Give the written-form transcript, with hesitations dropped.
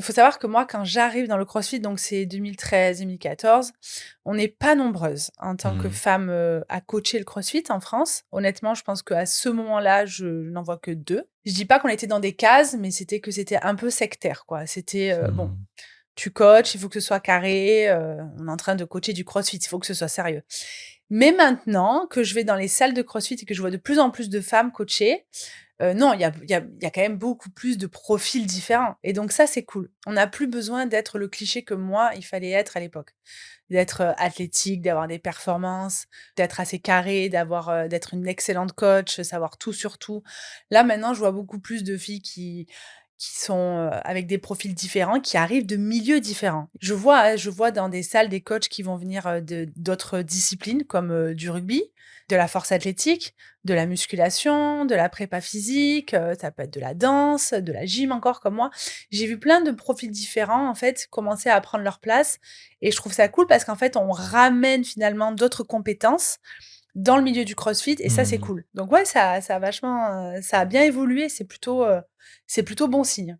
Il faut savoir que moi, quand j'arrive dans le CrossFit, donc c'est 2013-2014, on n'est pas nombreuses en tant que Mmh. femmes, à coacher le CrossFit en France. Honnêtement, je pense qu'à ce moment-là, je n'en vois que 2. Je dis pas qu'on était dans des cases, mais c'était un peu sectaire, quoi. C'était, bon, Mmh. tu coaches, il faut que ce soit carré, on est en train de coacher du CrossFit, il faut que ce soit sérieux. Mais maintenant que je vais dans les salles de CrossFit et que je vois de plus en plus de femmes coacher, non, il y a quand même beaucoup plus de profils différents et donc ça, c'est cool. On n'a plus besoin d'être le cliché que moi, il fallait être à l'époque. D'être, athlétique, d'avoir des performances, d'être assez carré, d'être une excellente coach, savoir tout sur tout. Là, maintenant, je vois beaucoup plus de filles qui sont, avec des profils différents, qui arrivent de milieux différents. Je vois dans des salles des coachs qui vont venir, de d'autres disciplines comme, du rugby, de la force athlétique, de la musculation, de la prépa physique, ça peut être de la danse, de la gym encore comme moi. J'ai vu plein de profils différents, en fait, commencer à prendre leur place et je trouve ça cool parce qu'en fait, on ramène finalement d'autres compétences dans le milieu du CrossFit et ça, c'est Mmh. cool. Donc ouais, ça a vachement, ça a bien évolué, c'est plutôt bon signe.